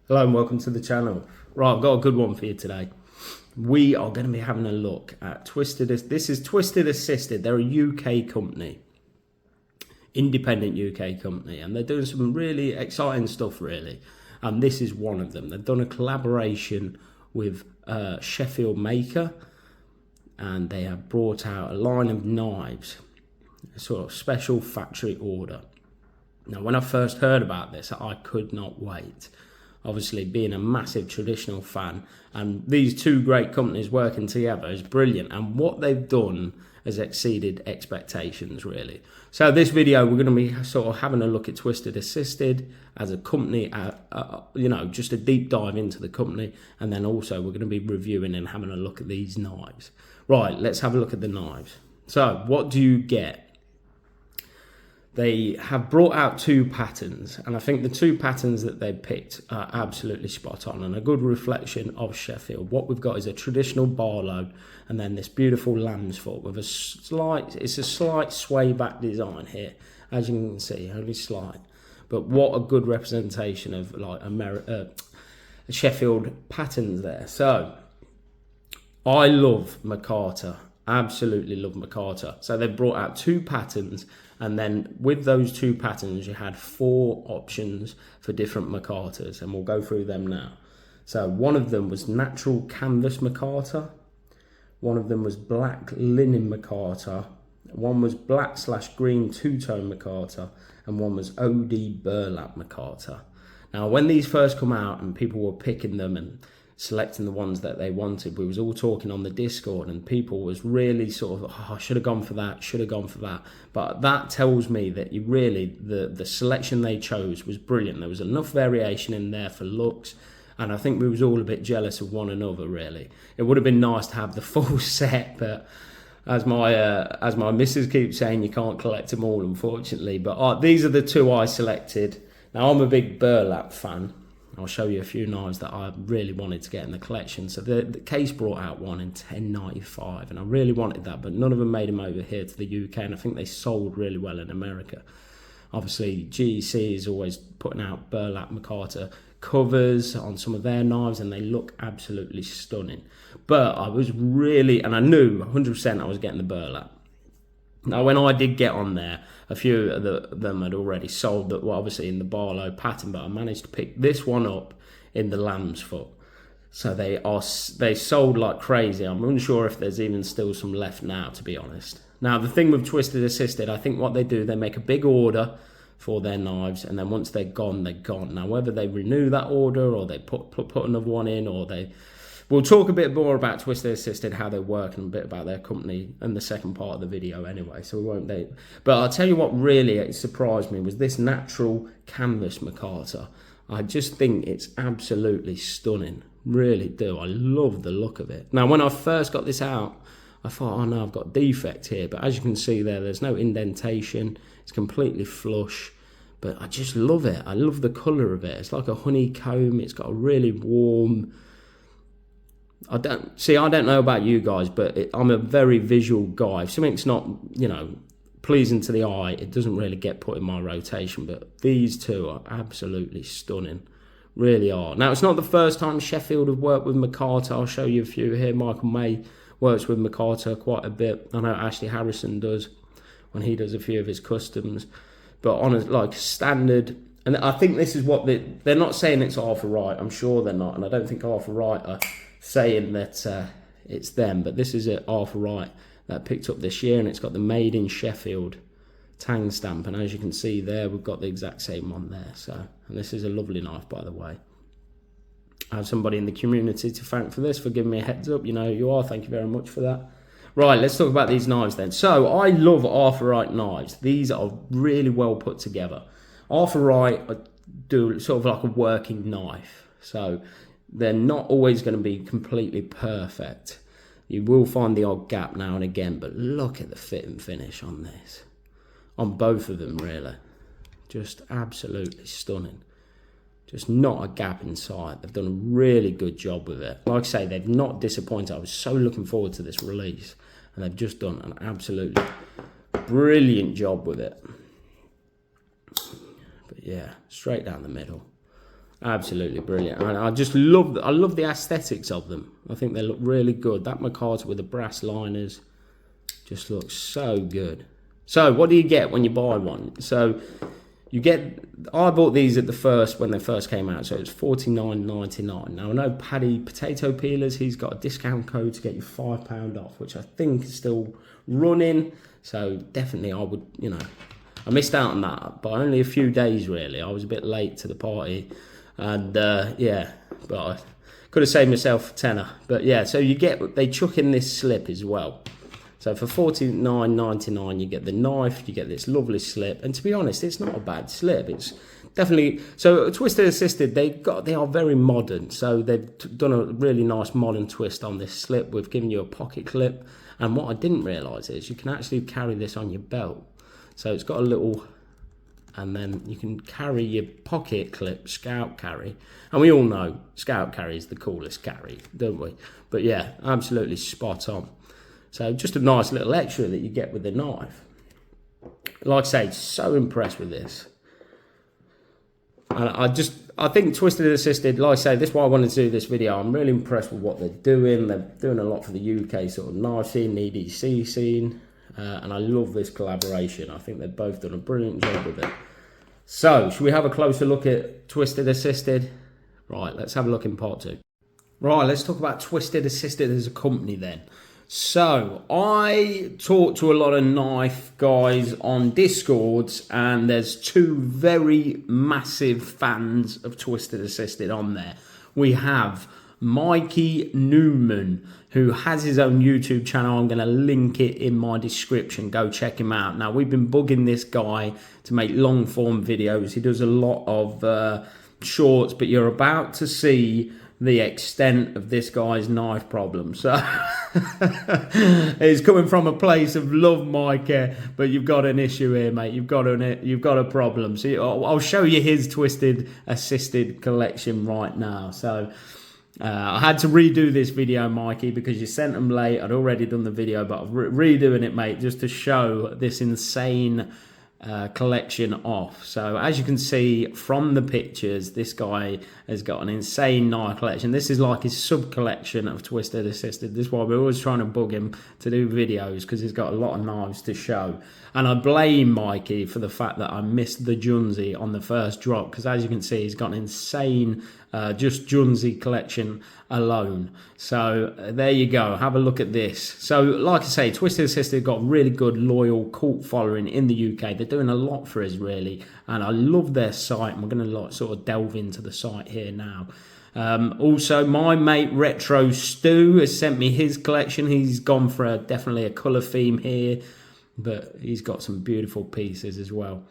Hello and welcome to the channel. Right, I've got a good one for you today. We are going to be having a look at Twisted. This is Twisted Assisted. They're a UK company, independent UK company, and they're doing some really exciting stuff, really. And this is one of them. They've done a collaboration with Sheffield maker, and they have brought out a line of knives, a sort of special factory order. Now, when I first heard about this, I could not wait. Obviously, being a massive traditional fan, and these two great companies working together is brilliant. And what they've done has exceeded expectations, really. So this video, we're going to be sort of having a look at Twisted Assisted as a company, just a deep dive into the company. And then also we're going to be reviewing and having a look at these knives. Right, let's have a look at the knives. So what do you get? They have brought out two patterns, and I think the two patterns that they picked are absolutely spot on and a good reflection of Sheffield. What we've got is a traditional Barlow, and then this beautiful lamb's foot with a slight swayback design here, as you can see, only slight. But what a good representation of like Sheffield patterns there. So I love McCarter. Absolutely love McCarter. So they've brought out two patterns, and then with those two patterns you had 4 options for different McCarters, and we'll go through them now. So one of them was natural canvas McCarter, one of them was black linen McCarter, one was black/green two-tone McCarter, and one was OD burlap McCarter. Now when these first come out and people were picking them and selecting the ones that they wanted, we was all talking on the Discord, and people was really sort of, I should have gone for that, should have gone for that. But that tells me that you really, the selection they chose was brilliant. There was enough variation in there for looks, and I think we was all a bit jealous of one another, really. It would have been nice to have the full set, but as my missus keeps saying, you can't collect them all, unfortunately. But these are the two I selected. Now I'm a big burlap fan. I'll show you a few knives that I really wanted to get in the collection. So the case brought out one in 1095, and I really wanted that, but none of them made them over here to the UK, and I think they sold really well in America. Obviously, GEC is always putting out burlap McCarter covers on some of their knives, and they look absolutely stunning. But I was really, and I knew 100% I was getting the burlap. Now, when I did get on there, a few of them had already sold, that, well, obviously in the Barlow pattern, but I managed to pick this one up in the lamb's foot. So they sold like crazy. I'm unsure if there's even still some left now, to be honest. Now, the thing with Twisted Assisted, I think what they do, they make a big order for their knives, and then once they're gone, they're gone. Now, whether they renew that order or they put another one in, or they... We'll talk a bit more about Twisted Assisted, how they work, and a bit about their company in the second part of the video anyway, so we won't date. But I'll tell you what really surprised me was this natural canvas McCarter. I just think it's absolutely stunning. Really do. I love the look of it. Now, when I first got this out, I thought, oh no, I've got a defect here. But as you can see there's no indentation. It's completely flush. But I just love it. I love the colour of it. It's like a honeycomb. It's got a really warm... I don't know about you guys, but I'm a very visual guy. If something's not, pleasing to the eye, it doesn't really get put in my rotation. But these two are absolutely stunning, really are. Now, it's not the first time Sheffield have worked with McCarter. I'll show you a few here. Michael May works with McCarter quite a bit. I know Ashley Harrison does when he does a few of his customs. But on a standard, and I think this is what they're not saying it's Arthur Wright. I'm sure they're not, and I don't think Arthur Wright are saying that it's them, but this is an Arthur Wright that I picked up this year, and it's got the Made in Sheffield tang stamp, and as you can see there, we've got the exact same one there. So, and this is a lovely knife, by the way. I have somebody in the community to thank for this, for giving me a heads up. You know who you are. Thank you very much for that. Right, let's talk about these knives then. So I love Arthur Wright knives. These are really well put together. Arthur Wright do sort of like a working knife, so they're not always going to be completely perfect. You will find the odd gap now and again, but look at the fit and finish on this. On both of them, really. Just absolutely stunning. Just not a gap inside. They've done a really good job with it. Like I say, they've not disappointed. I was so looking forward to this release, and they've just done an absolutely brilliant job with it. But yeah, straight down the middle. Absolutely brilliant. And I love the aesthetics of them. I think they look really good. That micarta with the brass liners just looks so good. So what do you get when you buy one? So you get, I bought these at the first, when they first came out, so it's $49.99. Now I know Paddy Potato Peelers, he's got a discount code to get you £5 off, which I think is still running. So definitely I would, you know, I missed out on that by only a few days really. I was a bit late to the party, and yeah, but I could have saved myself a tenner. But yeah, so you get, they chuck in this slip as well. So for $49.99 you get the knife, you get this lovely slip, and to be honest, it's not a bad slip. It's definitely, so Twisted Assisted, they are very modern. So they've done a really nice modern twist on this slip. We've given you a pocket clip, and what I didn't realise is you can actually carry this on your belt. So it's got a little, and then you can carry your pocket clip, scout carry, and we all know scout carry is the coolest carry, don't we? But yeah, absolutely spot on. So just a nice little extra that you get with the knife. Like I say, so impressed with this. And I think Twisted Assisted, like I say, this is why I wanted to do this video. I'm really impressed with what they're doing. They're doing a lot for the UK sort of knife scene, EDC scene. And I love this collaboration. I think they've both done a brilliant job with it. So, should we have a closer look at Twisted Assisted? Right, let's have a look in part 2. Right, let's talk about Twisted Assisted as a company then. So, I talk to a lot of knife guys on Discords, and there's two very massive fans of Twisted Assisted on there. We have Mikey Newman, who has his own YouTube channel. I'm going to link it in my description. Go check him out. Now, we've been bugging this guy to make long form videos. He does a lot of shorts, but you're about to see the extent of this guy's knife problem. So it's coming from a place of love, Mikey, but you've got an issue here, mate. You've got a problem. So I'll show you his Twisted Assisted collection right now. So I had to redo this video, Mikey, because you sent them late. I'd already done the video, but I'm redoing it, mate, just to show this insane collection off. So as you can see from the pictures, this guy has got an insane knife collection. This is like his sub collection of Twisted Assisted. This is why we're always trying to bug him to do videos, because he's got a lot of knives to show. And I blame Mikey for the fact that I missed the Junzi on the first drop, because as you can see, he's got an insane just Junzi collection alone. So there you go, have a look at this. So like I say, Twisted Assisted got really good loyal cult following in the UK. They're doing a lot for us really, and I love their site, and we're going to sort of delve into the site here now. Also, my mate Retro Stu has sent me his collection. He's gone for definitely a colour theme here, but he's got some beautiful pieces as well.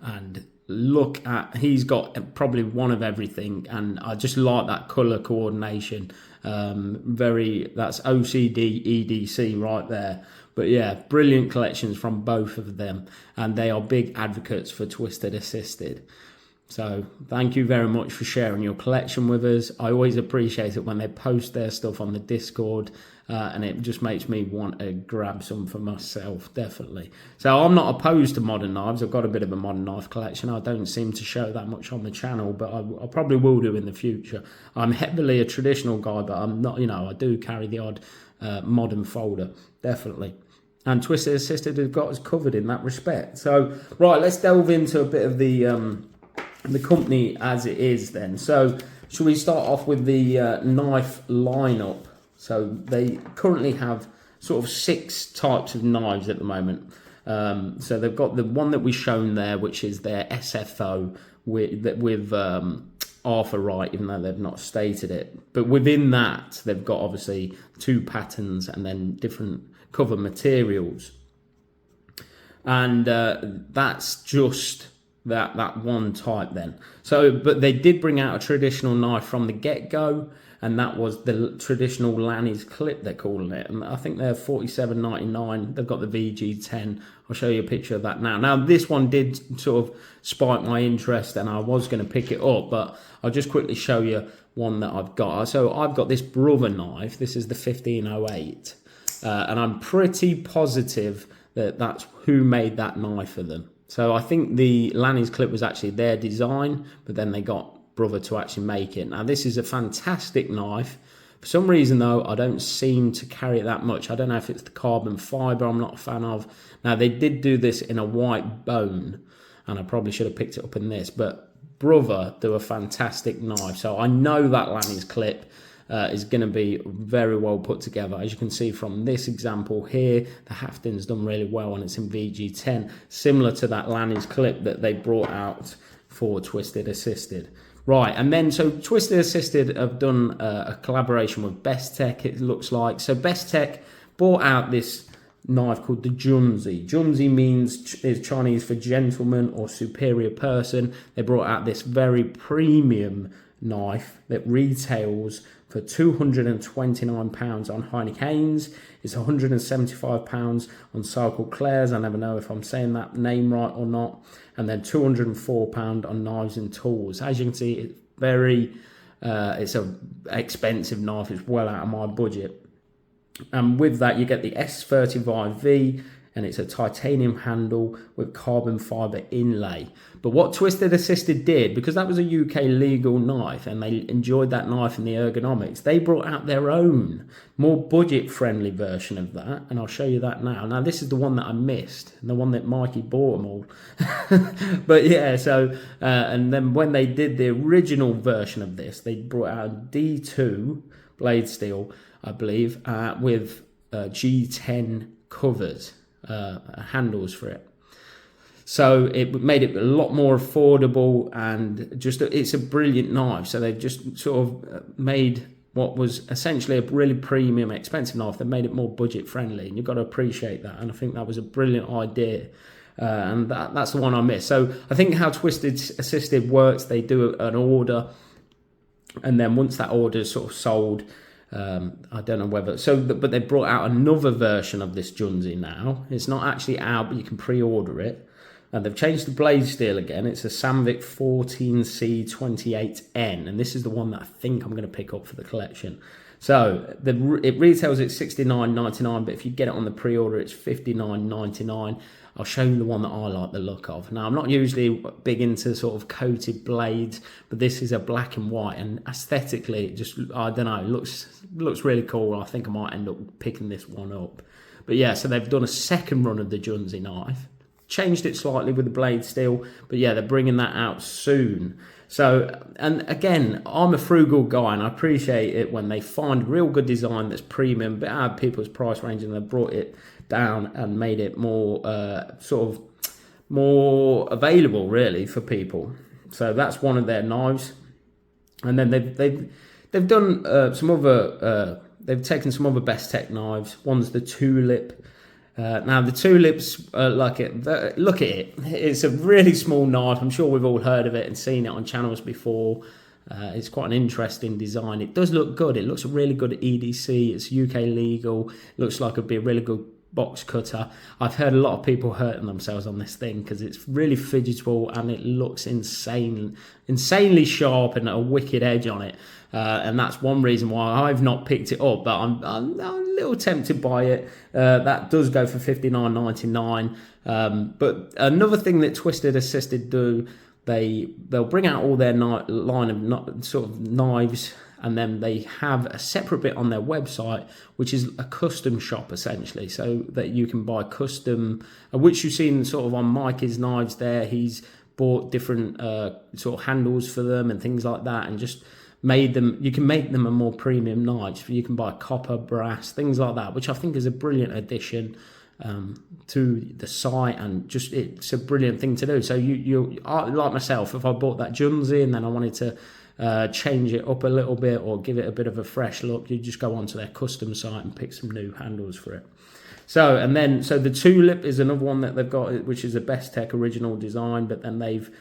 And look at, he's got probably one of everything, and I just like that colour coordination. That's OCD EDC right there. But yeah, brilliant collections from both of them, and they are big advocates for Twisted Assisted. So thank you very much for sharing your collection with us. I always appreciate it when they post their stuff on the Discord, and it just makes me want to grab some for myself, definitely. So I'm not opposed to modern knives. I've got a bit of a modern knife collection. I don't seem to show that much on the channel, but I probably will do in the future. I'm heavily a traditional guy, but I'm not, you know, I do carry the odd modern folder, definitely. And Twisted Assisted has got us covered in that respect. So, right, let's delve into a bit of the company as it is then. So should we start off with the knife lineup? So they currently have sort of 6 types of knives at the moment. So they've got the one that we've shown there, which is their SFO with Arthur Wright, even though they've not stated it. But within that, they've got obviously 2 patterns and then different cover materials. And that's just that one type then. So, but they did bring out a traditional knife from the get-go, and that was the traditional Lanny's clip, they're calling it, and I think they're $47.99. They've got the VG10. I'll show you a picture of that now. Now this one did sort of spike my interest, and I was going to pick it up, but I'll just quickly show you one that I've got. So I've got this Brother knife. This is the 1508, and I'm pretty positive that that's who made that knife for them. So I think the Lanny's clip was actually their design, but then they got Brother to actually make it. Now, this is a fantastic knife. For some reason, though, I don't seem to carry it that much. I don't know if it's the carbon fibre I'm not a fan of. Now, they did do this in a white bone, and I probably should have picked it up in this, but Brother do a fantastic knife. So I know that Lanny's clip is going to be very well put together. As you can see from this example here, the hafting's done really well, and it's in VG10, similar to that Lanny's clip that they brought out for Twisted Assisted. Right, and then so Twisted Assisted have done a collaboration with Best Tech, it looks like. So Best Tech brought out this knife called the Junzi. Junzi is Chinese for gentleman or superior person. They brought out this very premium knife that retails for £229 on Heineken Haynes. It's £175 on Cycle Claire's. I never know if I'm saying that name right or not. And then £204 on Knives and Tools. As you can see, it's it's a expensive knife. It's well out of my budget. And with that, you get the S35V, and it's a titanium handle with carbon fibre inlay. But what Twisted Assisted did, because that was a UK legal knife and they enjoyed that knife and the ergonomics, they brought out their own, more budget-friendly version of that, and I'll show you that now. Now, this is the one that I missed, the one that Mikey bought them all. But yeah, so, and then when they did the original version of this, they brought out a D2 blade steel, I believe, with G10 covers, handles for it. So it made it a lot more affordable, and just it's a brilliant knife. So they've just sort of made what was essentially a really premium, expensive knife. They made it more budget friendly, and you've got to appreciate that. And I think that was a brilliant idea. And that's the one I missed. So I think how Twisted Assisted works, they do an order, and then once that order is sort of sold, I don't know whether but they brought out another version of this Junzi now. It's not actually out, but you can pre-order it. And they've changed the blade steel again. It's a Sandvik 14C28N, and this is the one that I think I'm going to pick up for the collection. So it retails at $69.99, but if you get it on the pre-order, it's $59.99. I'll show you the one that I like the look of. Now, I'm not usually big into sort of coated blades, but this is a black and white, and aesthetically, it just, I don't know, it looks really cool. I think I might end up picking this one up. But yeah, so they've done a second run of the Junzi knife, changed it slightly with the blade steel, but yeah, they're bringing that out soon. So, and again, I'm a frugal guy, and I appreciate it when they find real good design that's premium, but out of people's price range, and they've brought it down and made it more sort of more available really for people. So that's one of their knives. And then they've done some other they've taken some other Best Tech knives. One's the Tulip. Now the Tulips, look at it. It's a really small knife. I'm sure we've all heard of it and seen it on channels before. It's quite an interesting design. It does look good. It looks really good at EDC. It's UK legal. It looks like it'd be a really good box cutter. I've heard a lot of people hurting themselves on this thing because it's really fidgetable and it looks insanely sharp and a wicked edge on it. And that's one reason why I've not picked it up, but I'm a little tempted by it. That does go for $59.99. But another thing that Twisted Assisted do, they'll bring out all their line of sort of knives, and then they have a separate bit on their website, which is a custom shop essentially, so that you can buy custom, which you've seen sort of on Mikey's knives there. He's bought different sort of handles for them and things like that, and just made them, you can make them a more premium knives. You can buy copper, brass, things like that, which I think is a brilliant addition to the site, and just it's a brilliant thing to do. So you like myself, if I bought that Junzi and then I wanted to change it up a little bit or give it a bit of a fresh look, you just go onto their custom site and pick some new handles for it. So the Tulip is another one that they've got, which is a Best Tech original design, but then they've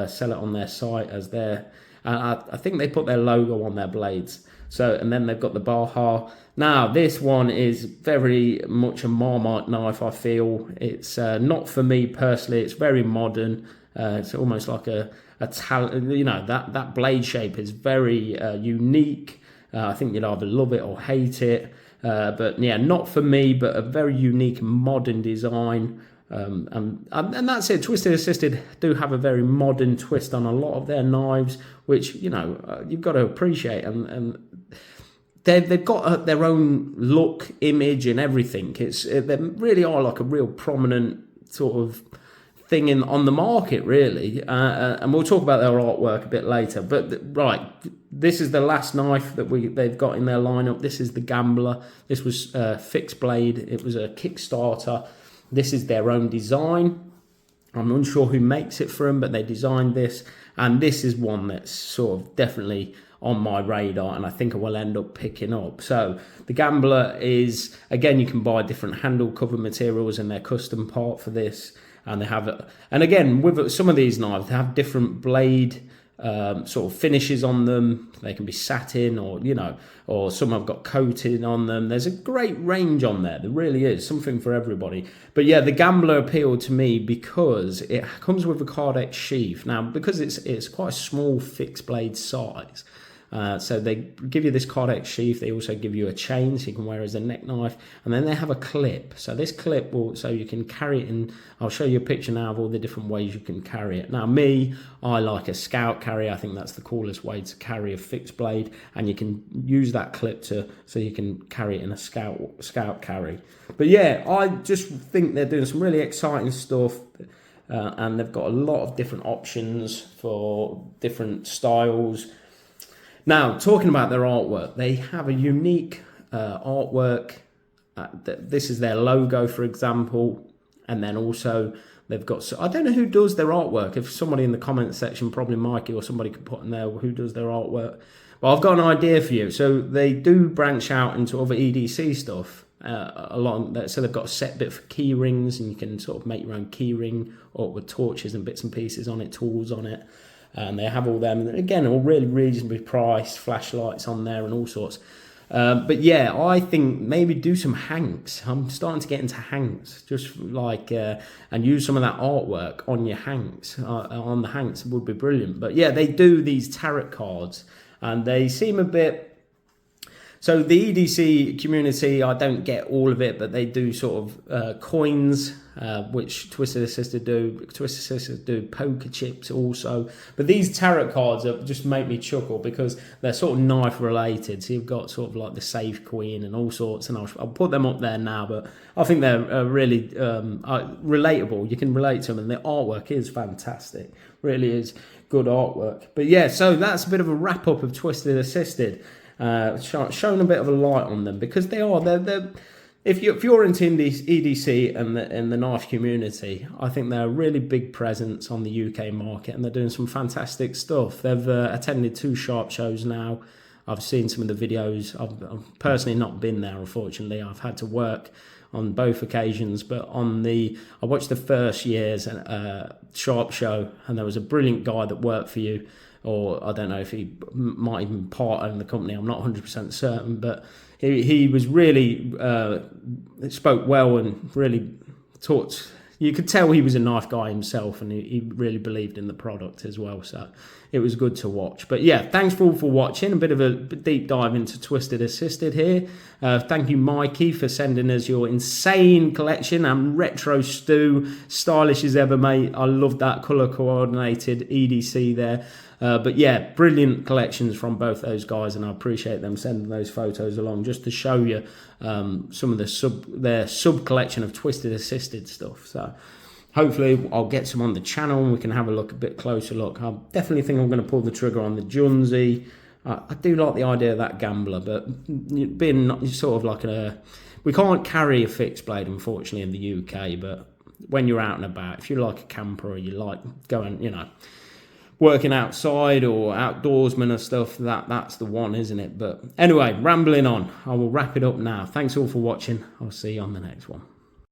sell it on their site as their, I think they put their logo on their blades. So, and then they've got the Baja. Now, this one is very much a Marmite knife, I feel. It's not for me personally. It's very modern. It's almost like that blade shape is very unique. I think you'd either love it or hate it. But yeah, not for me, but a very unique modern design. And that's it. Twisted Assisted do have a very modern twist on a lot of their knives, which, you know, you've got to appreciate. And they've got their own look, image, and everything. They really are like a real prominent sort of thing on the market, really. And we'll talk about their artwork a bit later. But right, this is the last knife that they've got in their lineup. This is the Gambler. This was fixed blade. It was a Kickstarter. This is their own design. I'm unsure who makes it for them, but they designed this. And this is one that's sort of definitely on my radar, and I think I will end up picking up. So the Gambler is, again, you can buy different handle cover materials in their custom part for this. And they have, and again, with some of these knives, they have different blade sort of finishes on them. They can be satin, or, you know, or some have got coating on them. There's a great range on there. There really is something for everybody. But yeah, the Gambler appealed to me because it comes with a Cardex sheath. Now, because it's quite a small fixed blade size. So they give you this Cardex sheath. They also give you a chain so you can wear as a neck knife, and then they have a clip. So this clip so you can carry it in. I'll show you a picture now of all the different ways you can carry it. Now, I like a scout carry. I think that's the coolest way to carry a fixed blade, and you can use that clip so you can carry it in a scout carry. But yeah, I just think they're doing some really exciting stuff. And they've got a lot of different options for different styles. Now, talking about their artwork, they have a unique artwork. This is their logo, for example. And then also they've got, I don't know who does their artwork. If somebody in the comment section, probably Mikey or somebody could put in there who does their artwork. But I've got an idea for you. So they do branch out into other EDC stuff. So they've got a set bit for key rings, and you can sort of make your own key ring or with torches and bits and pieces on it, tools on it. And they have all them, again, all really reasonably priced, flashlights on there and all sorts. But yeah, I think maybe do some hanks. I'm starting to get into hanks, just like, and use some of that artwork on your hanks. On the hanks would be brilliant. But yeah, they do these tarot cards, and they seem a bit. So the EDC community, I don't get all of it, but they do sort of coins, which Twisted Assisted do. Twisted Assisted do poker chips also. But these tarot cards just make me chuckle because they're sort of knife related. So you've got sort of like the Safe Queen and all sorts, and I'll put them up there now. But I think they're really relatable. You can relate to them, and the artwork is fantastic. Really is good artwork. But yeah, so that's a bit of a wrap up of Twisted Assisted. Showing a bit of a light on them, because they're if you're into EDC and the knife community, I think they're a really big presence on the UK market, and they're doing some fantastic stuff. They've attended 2 Sharp shows now. I've seen some of the videos. I've personally not been there, unfortunately. I've had to work on both occasions, but I watched the first year's Sharp show, and there was a brilliant guy that worked for you, or I don't know if he might even part own the company. I'm not 100% certain, but he was really spoke well and really talked. You could tell he was a knife guy himself, and he really believed in the product as well. So it was good to watch. But yeah, thanks for watching. A bit of a deep dive into Twisted Assisted here. Thank you, Mikey, for sending us your insane collection. And Retro Stu, stylish as ever, mate. I love that colour coordinated EDC there. But yeah, brilliant collections from both those guys, and I appreciate them sending those photos along just to show you some of their sub collection of Twisted Assisted stuff. So hopefully I'll get some on the channel and we can have a bit closer look. I definitely think I'm going to pull the trigger on the Junzi. I do like the idea of that Gambler, but being sort of like we can't carry a fixed blade, unfortunately, in the UK. But when you're out and about, if you're like a camper or you like going, working outside or outdoorsman or stuff, that's the one, isn't it? But anyway, rambling on. I will wrap it up now. Thanks all for watching. I'll see you on the next one.